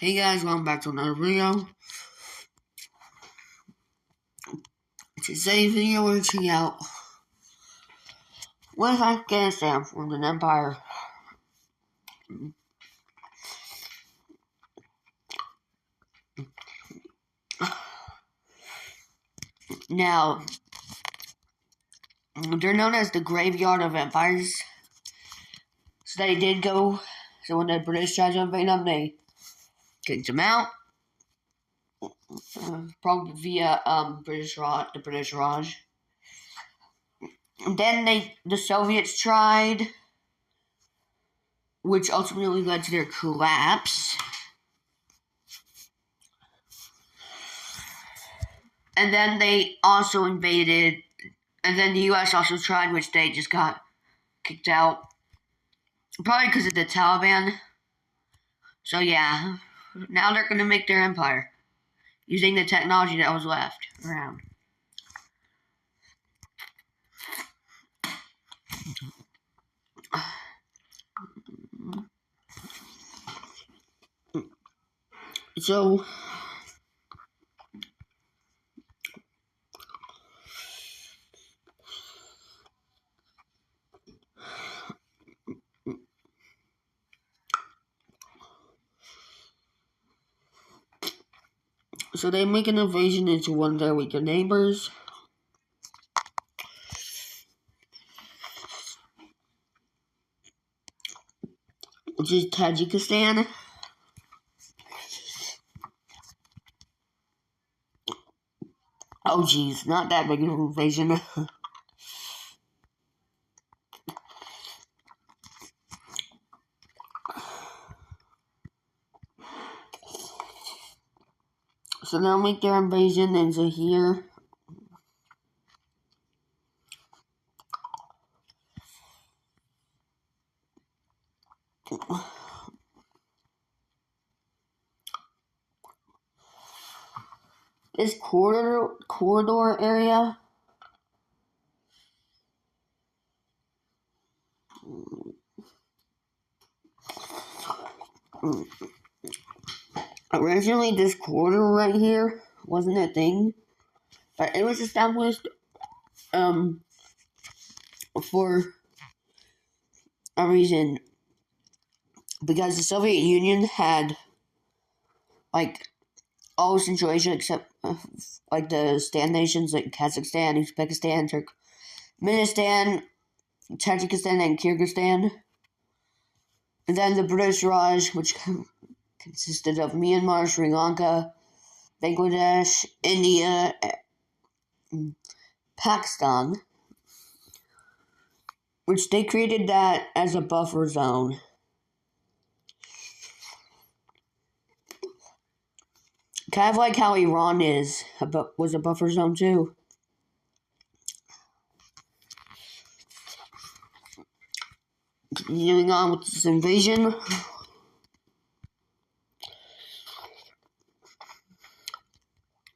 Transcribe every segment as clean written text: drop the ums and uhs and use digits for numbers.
Hey guys, welcome back to another video. Today's video we're checking out West Afghanistan from an empire. Now, they're known as the graveyard of empires. So they did go, so when the British tried to invade them, they kicked them out. Probably via the British Raj. And then the Soviets tried, which ultimately led to their collapse. And then they also invaded, and then the US also tried, which they just got kicked out. Probably because of the Taliban. So yeah, now they're going to make their empire using the technology that was left around. So they make an invasion into one of their weaker neighbors. Which is Tajikistan. Oh geez, not that big of an invasion. So they'll make their invasion into here. This corridor area. Originally, this corridor right here wasn't a thing, but it was established for a reason, because the Soviet Union had all Central Asia except the stand nations like Kazakhstan, Uzbekistan, Turkmenistan, Tajikistan, and Kyrgyzstan. And then the British Raj, which consisted of Myanmar, Sri Lanka, Bangladesh, India, and Pakistan, which they created that as a buffer zone. Kind of like how Iran was a buffer zone too. Continuing on with this invasion.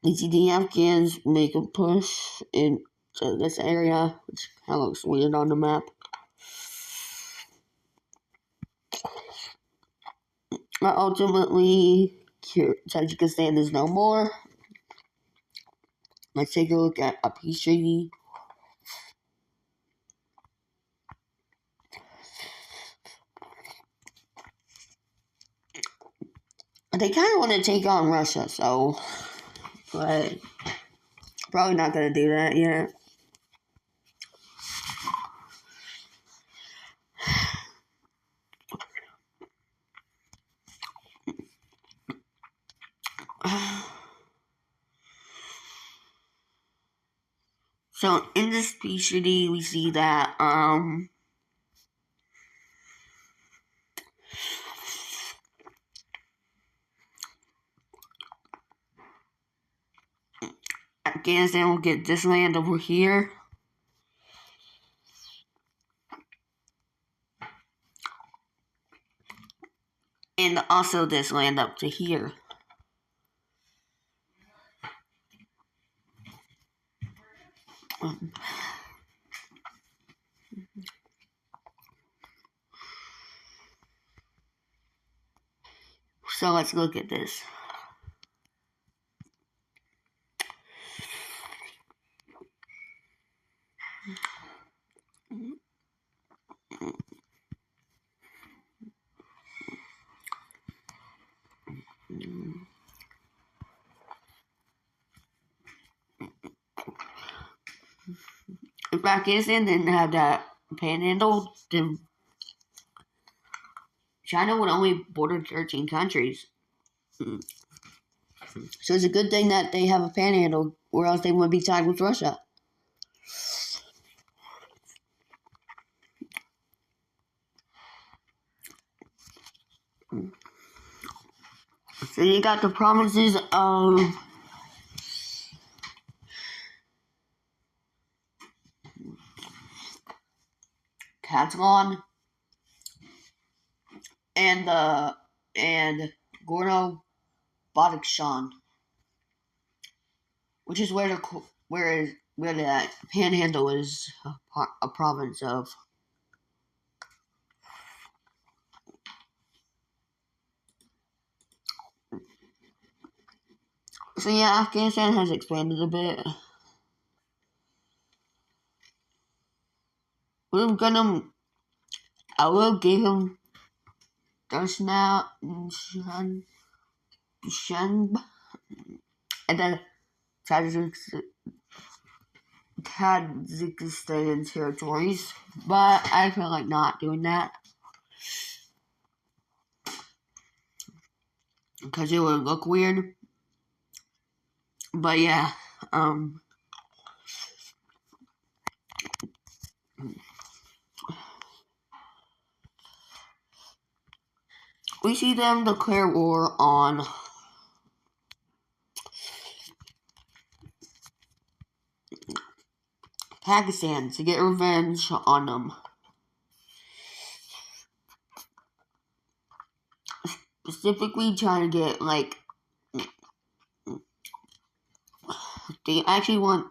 We see the Afghans make a push into this area, which kind of looks weird on the map. But ultimately, Tajikistan is no more. Let's take a look at a peace treaty. They kind of want to take on Russia, but probably not going to do that yet. So in this peace treaty, we see that Afghanistan will get this land over here. And also this land up to here. So let's look at this. If Pakistan didn't have that panhandle, then China would only border 13 countries. So it's a good thing that they have a panhandle, or else they would be tied with Russia. So you got the provinces of Catalan and Gorno-Badakhshan, which is where the Panhandle is a province of. So yeah, Afghanistan has expanded a bit. I will give him Darsna Shanb and then Tajikistan territories, but I feel like not doing that because it would look weird. But yeah, we see them declare war on Pakistan to get revenge on them. Specifically trying to get, like, they actually want,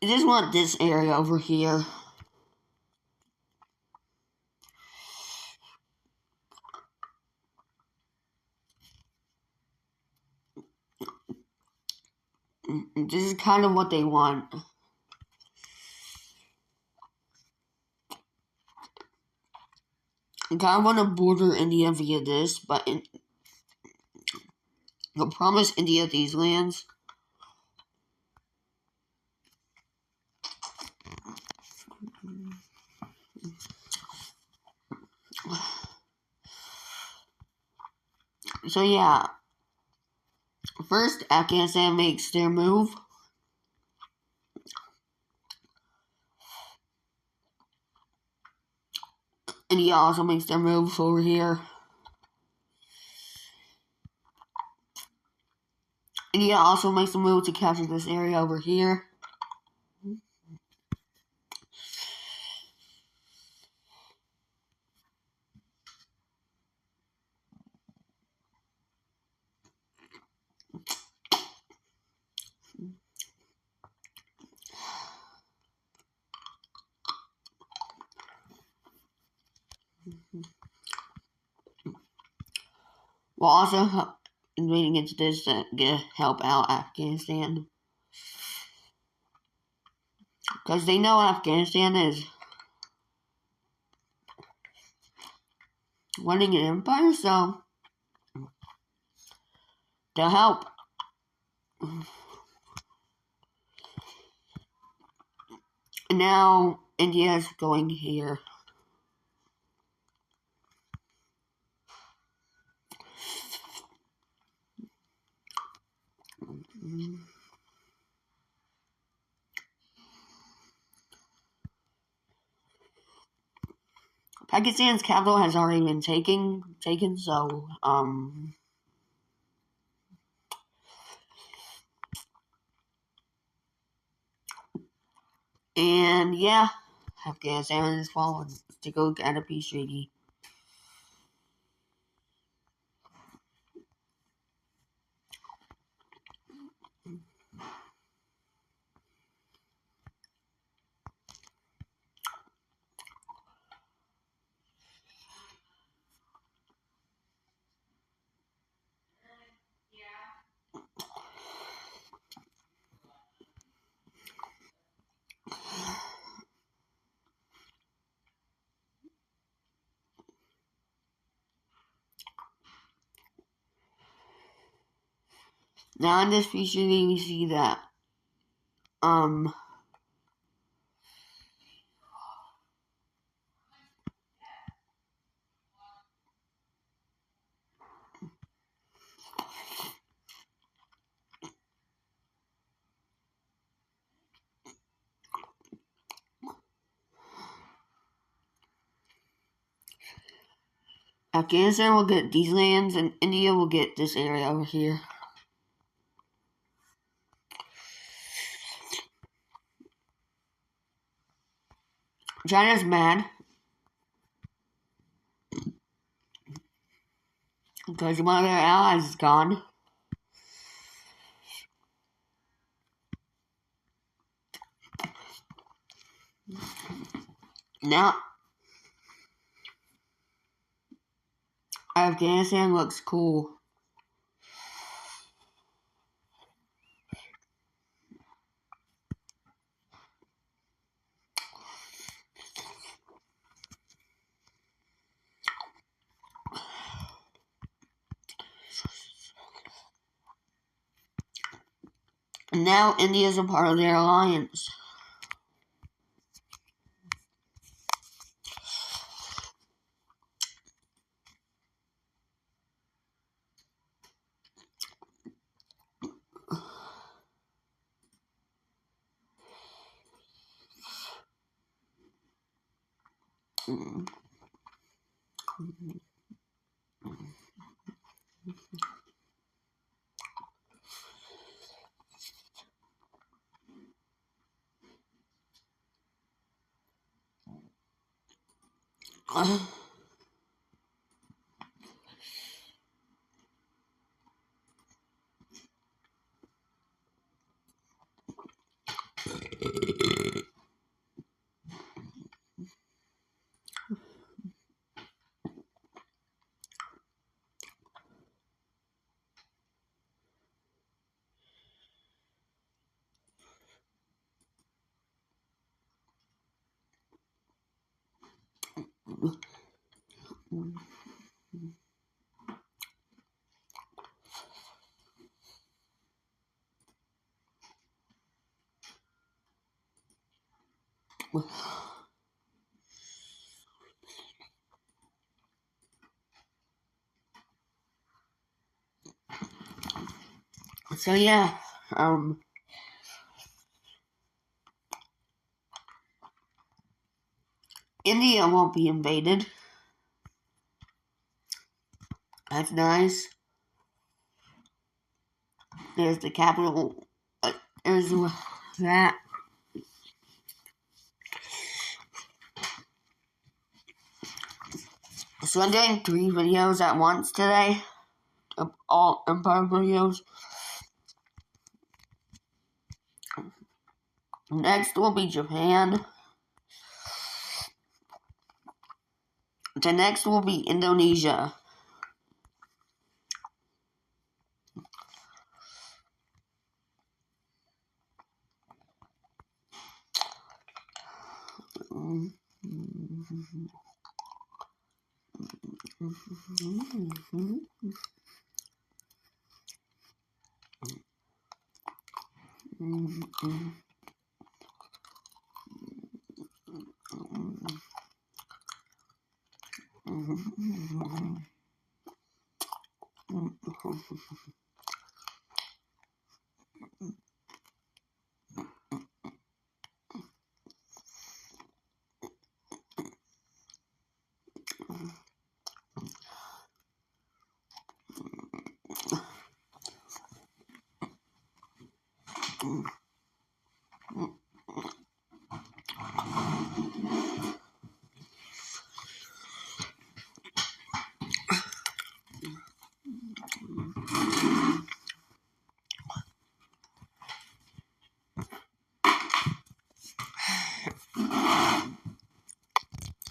they just want this area over here. This is kind of what they want. They kind of want to border India via this, but they'll promise India these lands. So yeah, first Afghanistan makes their move. India also makes their move over here. India also makes a move to capture this area over here. While also invading into this to help out Afghanistan. Because they know Afghanistan is running an empire, so they'll help. And now India is going here. Pakistan's capital has already been taken, so and yeah, Afghanistan is following to go get a peace treaty. Now in this feature, you see that Afghanistan will get these lands, and India will get this area over here. China's mad because one of their allies is gone. Now, Afghanistan looks cool. And now India is a part of their alliance. So yeah, India won't be invaded. That's nice. There's the capital. There's that. So I'm doing 3 videos at once today. All Empire videos. Next will be Japan. The next will be Indonesia.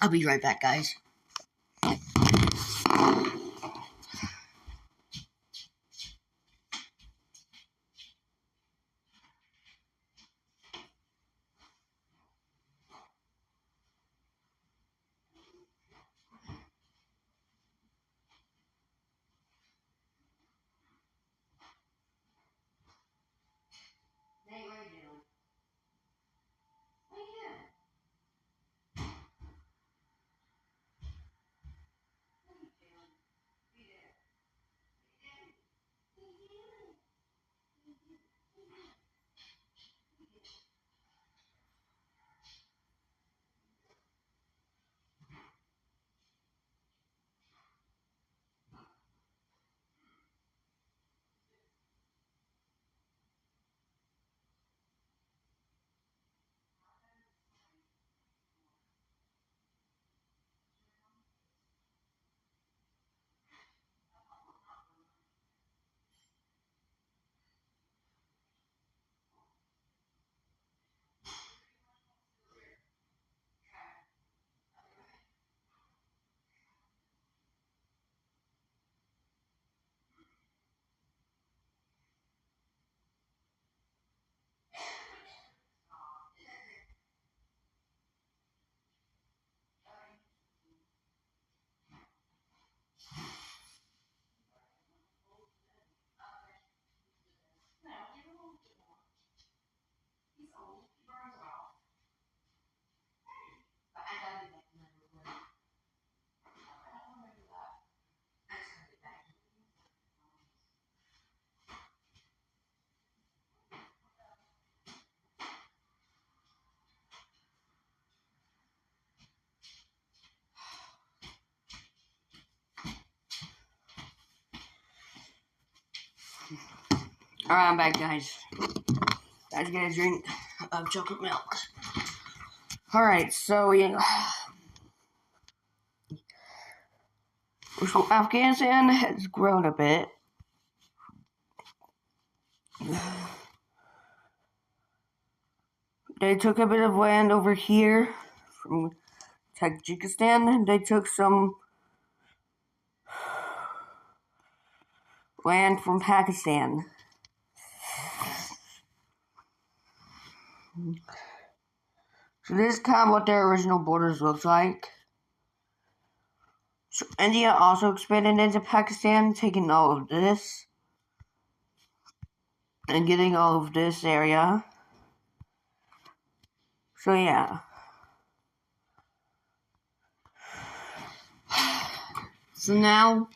I'll be right back, guys. Alright, I'm back, guys. Guys, get a drink of chocolate milk. Alright, so Afghanistan has grown a bit. They took a bit of land over here from Tajikistan. They took some land from Pakistan. So this is kind of what their original borders looked like. So India also expanded into Pakistan, taking all of this and getting all of this area. So yeah. So now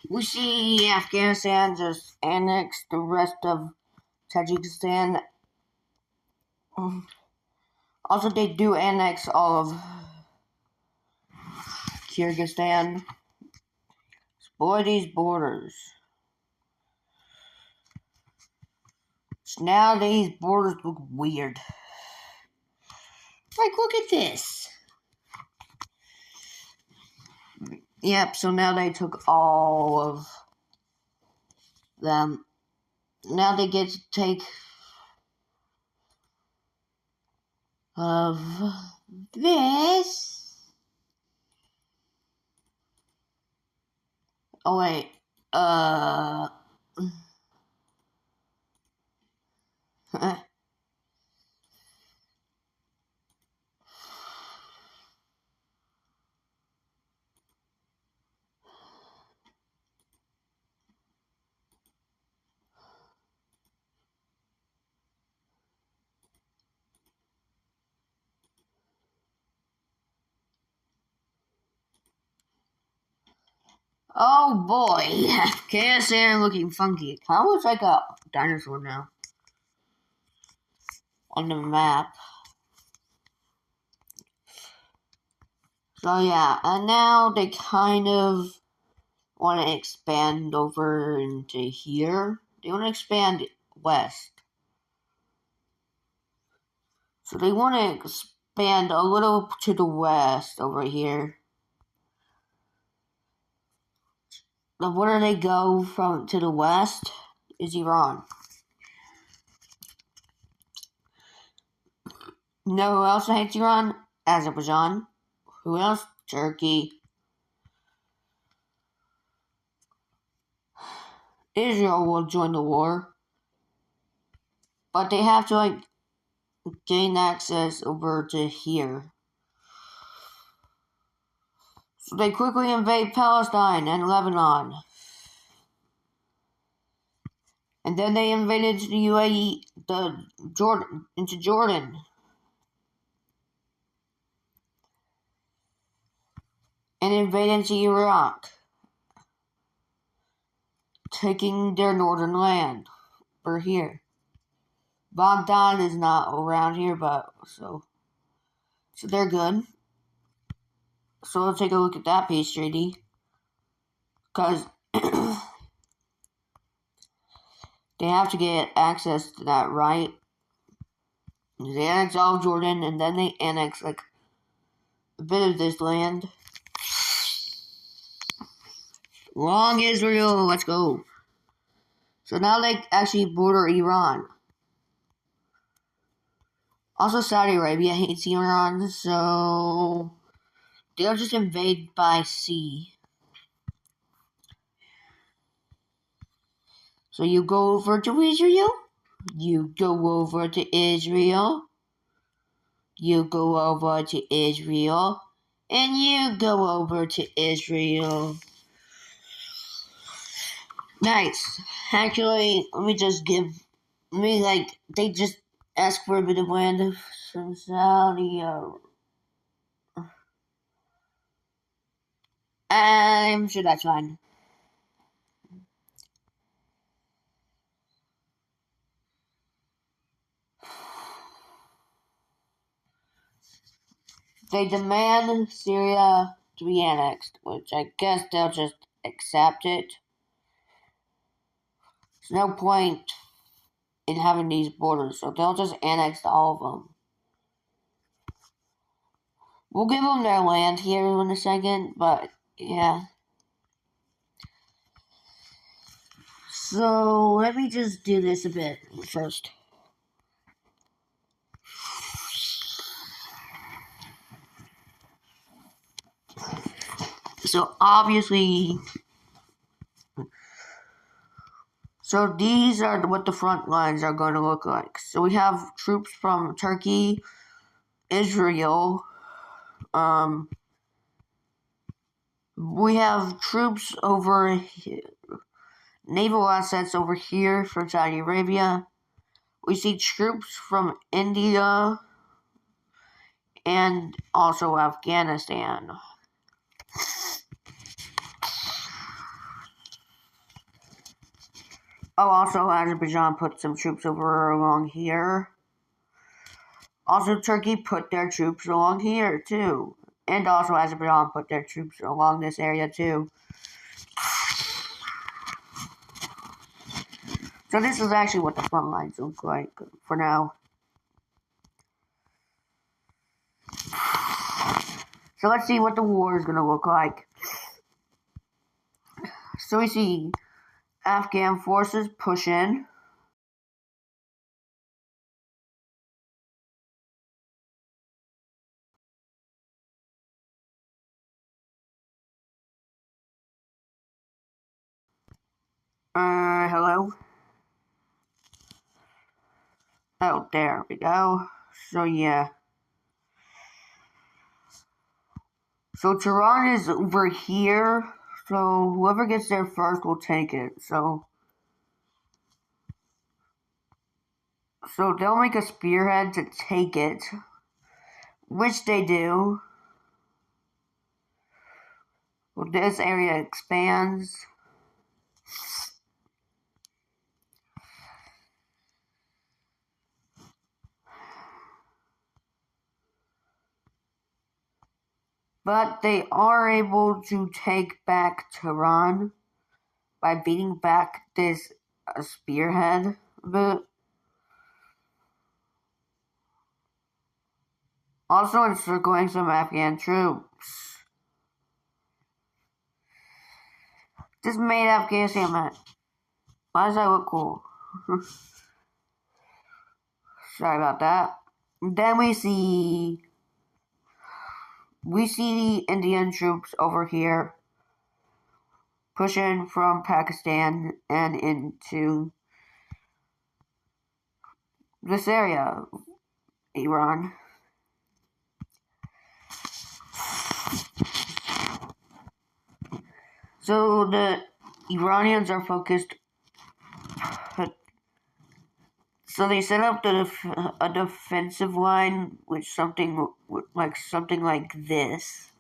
we see Afghanistan just annex the rest of Tajikistan. Also, they do annex all of Kyrgyzstan. Boy, these borders. So now these borders look weird. Like, look at this. Yep, so now they took all of them. Now they get to take of this. Oh wait, oh boy, Afghanistan looking funky. It kind of looks like a dinosaur now on the map. So yeah, and now they kind of want to expand over into here. They want to expand west. So they want to expand a little to the west over here. Now where do they go from to the west is Iran. You know who else hates Iran? Azerbaijan. Who else? Turkey. Israel will join the war. But they have to gain access over to here. So they quickly invade Palestine and Lebanon. And then they invaded the UAE, into Jordan. And invaded into Iraq, taking their northern land. We're here. Baghdad is not around here, but so they're good. So we'll take a look at that peace treaty. Because they have to get access to that, right? They annex all of Jordan, and then they annex a bit of this land. Long Israel, let's go. So now they actually border Iran. Also, Saudi Arabia hates Iran, so they'll just invade by sea. So you go over to Israel, you go over to Israel, you go over to Israel, and you go over to Israel. Nice. Actually, they just ask for a bit of land from Saudi Arabia. I'm sure that's fine. They demand Syria to be annexed, which I guess they'll just accept it. There's no point in having these borders, so they'll just annex all of them. We'll give them their land here in a second, but yeah. So let me just do this a bit first. So obviously, so these are what the front lines are going to look like. So we have troops from Turkey, Israel. We have troops over here, naval assets over here from Saudi Arabia. We see troops from India and also Afghanistan. Oh, also Azerbaijan put some troops over along here. Also, Turkey put their troops along here, too. And also Azerbaijan put their troops along this area, too. So this is actually what the front lines look like for now. So let's see what the war is going to look like. So we see Afghan forces push in. Hello? Oh, there we go. So yeah. So Tehran is over here. So whoever gets there first will take it. So they'll make a spearhead to take it, which they do. Well, this area expands. But they are able to take back Tehran by beating back this spearhead a bit. Also encircling some Afghan troops. This made Afghanistan mad. Why does that look cool? Sorry about that. Then we see the Indian troops over here pushing from Pakistan and into this area, Iran. So the Iranians are focused. So they set up a defensive line with something like this.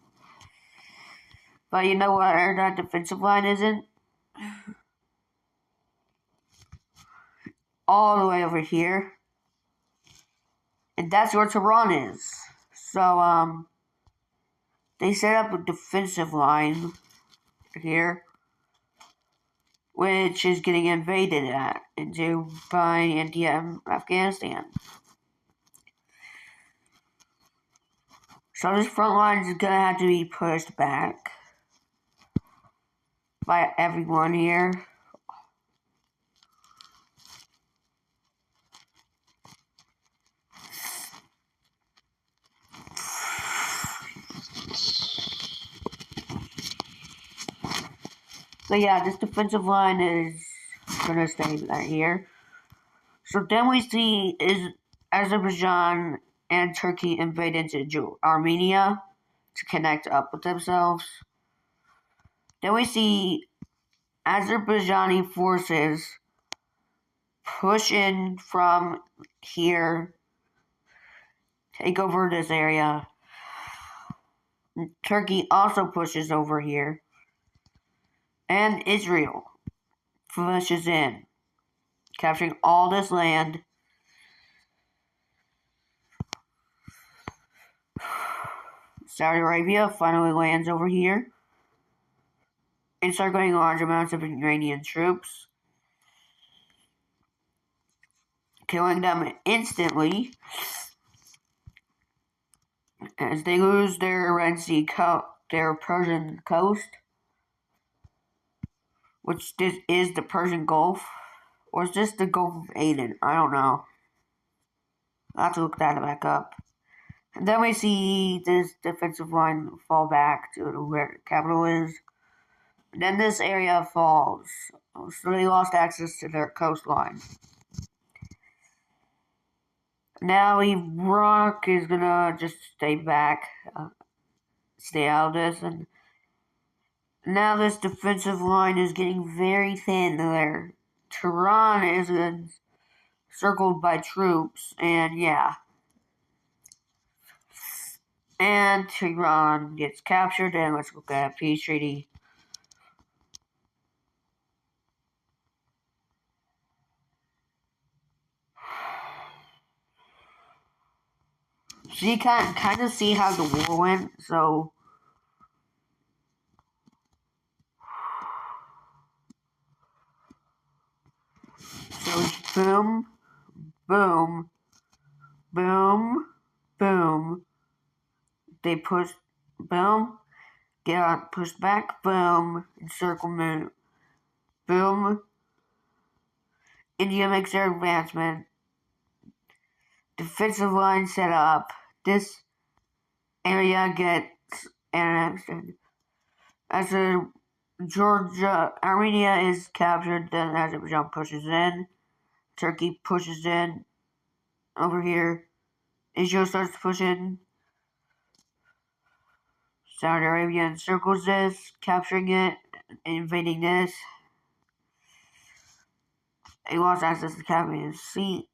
But you know where that defensive line isn't? All the way over here. And that's where Tehran is. So, they set up a defensive line here, which is getting invaded into by India and Afghanistan. So this front line is gonna have to be pushed back by everyone here. So yeah, this defensive line is gonna stay right here. So then we see is Azerbaijan and Turkey invade into Armenia to connect up with themselves. Then we see Azerbaijani forces push in from here, take over this area. Turkey also pushes over here. And Israel pushes in, capturing all this land. Saudi Arabia finally lands over here and start getting large amounts of Iranian troops. killing them instantly as they lose their Red Sea their Persian coast, which this is the Persian Gulf, or is this the Gulf of Aden? I don't know. I'll have to look that back up. And then we see this defensive line fall back to where the capital is. And then this area falls, so they lost access to their coastline. Now Iraq is gonna just stay back, stay out of this, and now this defensive line is getting very thin there. Tehran is encircled by troops, and yeah. And Tehran gets captured, and let's look at a peace treaty. So you can kind of see how the war went, so boom, boom, boom, boom. They push, boom, get pushed back, boom, encirclement, boom. India makes their advancement. Defensive line set up. This area gets annexed. As Armenia is captured, then Azerbaijan pushes in. Turkey pushes in over here. Israel starts to push in. Saudi Arabia encircles this, capturing it, invading this. They lost access to the Caspian Sea.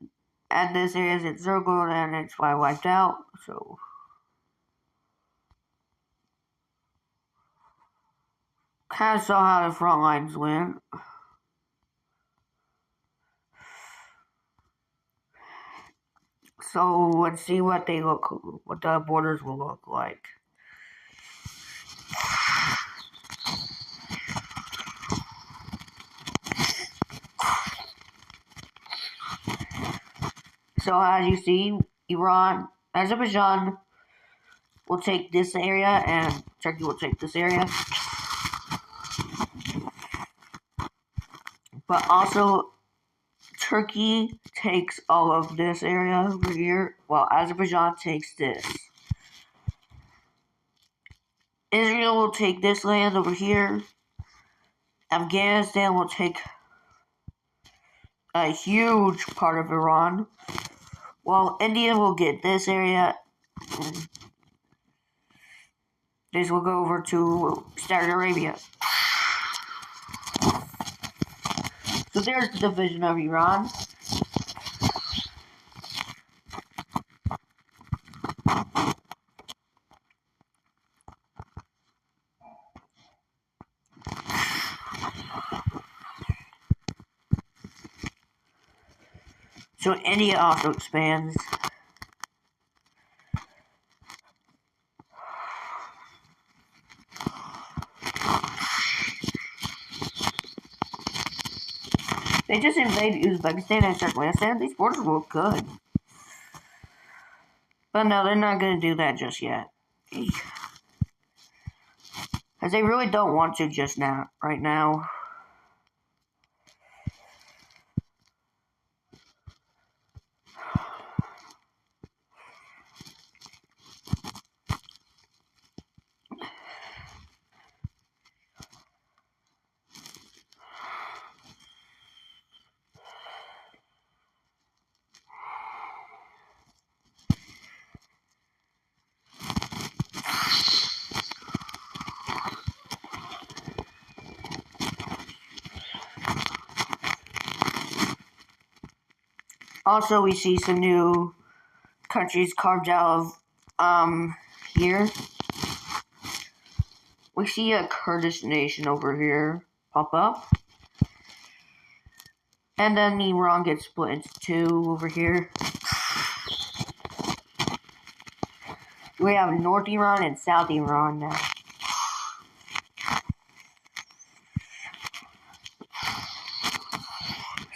And this area is encircled and it's wiped out. So kind of saw how the front lines went. So let's see what the borders will look like. So as you see, Azerbaijan will take this area, and Turkey will take this area. But also, Turkey takes all of this area over here, while Azerbaijan takes this. Israel will take this land over here. Afghanistan will take a huge part of Iran, while India will get this area. This will go over to Saudi Arabia. So there's the division of Iran. So India also expands. They just invaded Uzbekistan and Turkmenistan. These borders look good. But no, they're not going to do that just yet. Because they really don't want to just now, right now. Also, we see some new countries carved out of here. We see a Kurdish nation over here pop up. And then Iran gets split into two over here. We have North Iran and South Iran now.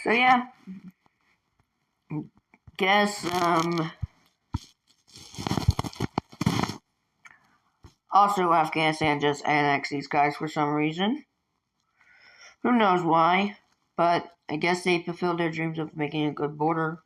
So yeah, guess, also Afghanistan just annexed these guys for some reason. Who knows why, but I guess they fulfilled their dreams of making a good border.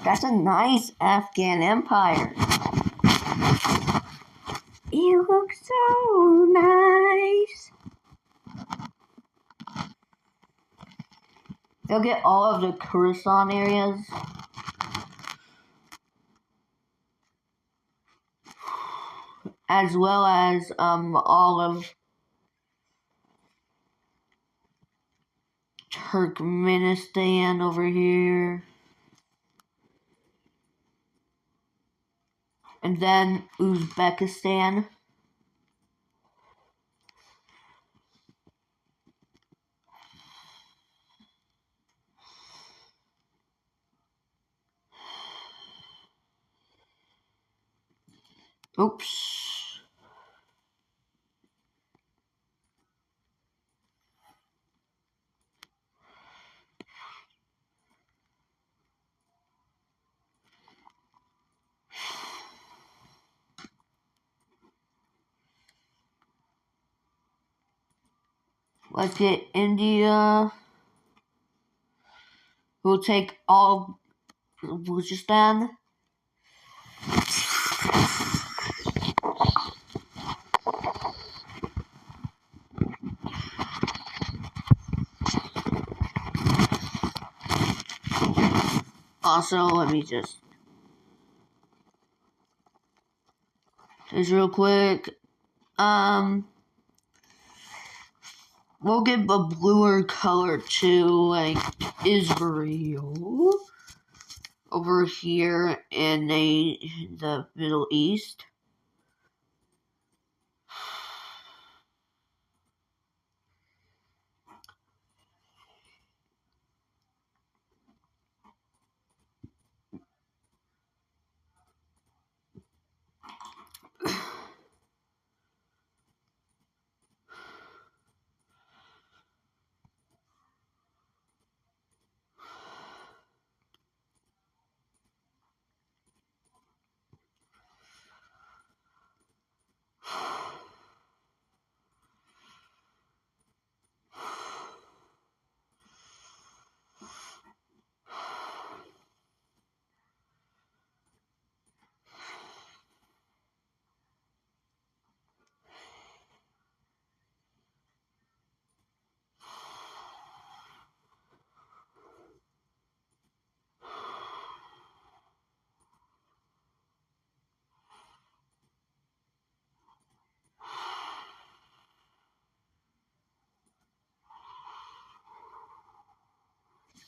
That's a nice Afghan empire. You look so nice. They'll get all of the Kurdistan areas. As well as all of Turkmenistan over here. And then Uzbekistan. Oops. Let's get India. We'll take all of Balochistan. Also, let me just do this real quick. We'll give a bluer color to, like, Israel over here in the Middle East.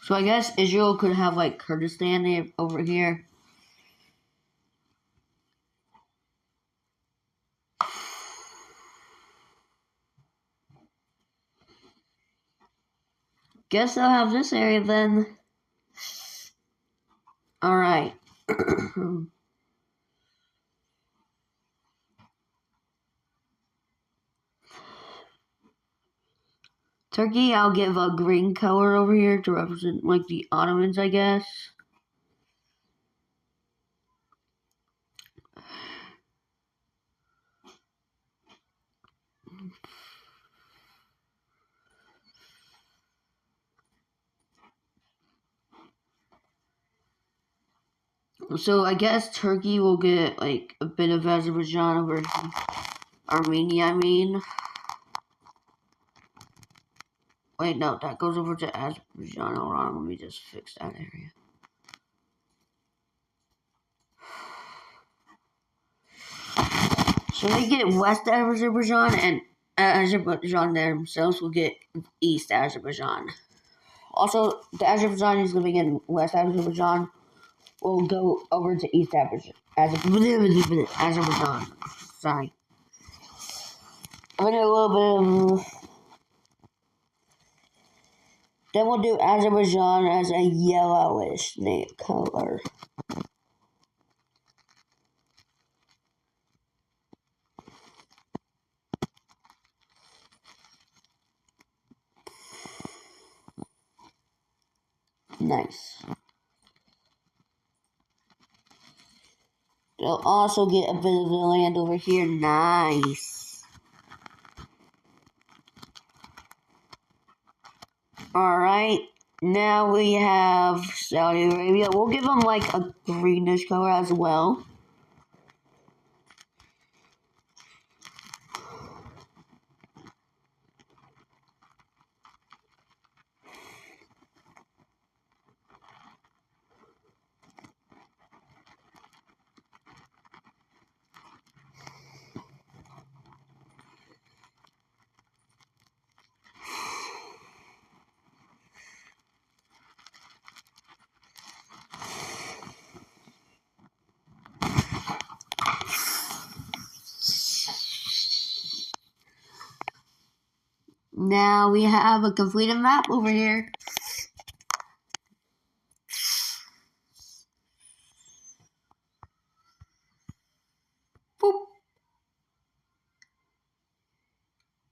So I guess Israel could have, like, Kurdistan over here. Guess they'll have this area then. Alright. Turkey, I'll give a green color over here to represent, like, the Ottomans, I guess. So I guess Turkey will get, like, a bit of Azerbaijan over here. Armenia, I mean. Wait, no, that goes over to Azerbaijan. Hold on, let me just fix that area. So they get West Azerbaijan, and Azerbaijan themselves will get East Azerbaijan. Also, the Azerbaijanis living in West Azerbaijan we'll go over to East Azerbaijan. Sorry. I'm gonna do a little bit of. Then we'll do Azerbaijan as a yellowish color. Nice. They'll also get a bit of the land over here. Nice. Alright. Now we have Saudi Arabia. We'll give them like a greenish color as well. Now we have a completed map over here. Boop.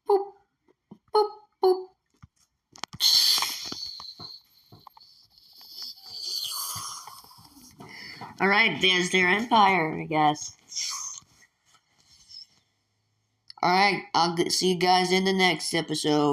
Boop. Boop. Boop. Alright, there's their empire, I guess. Alright, I'll see you guys in the next episode.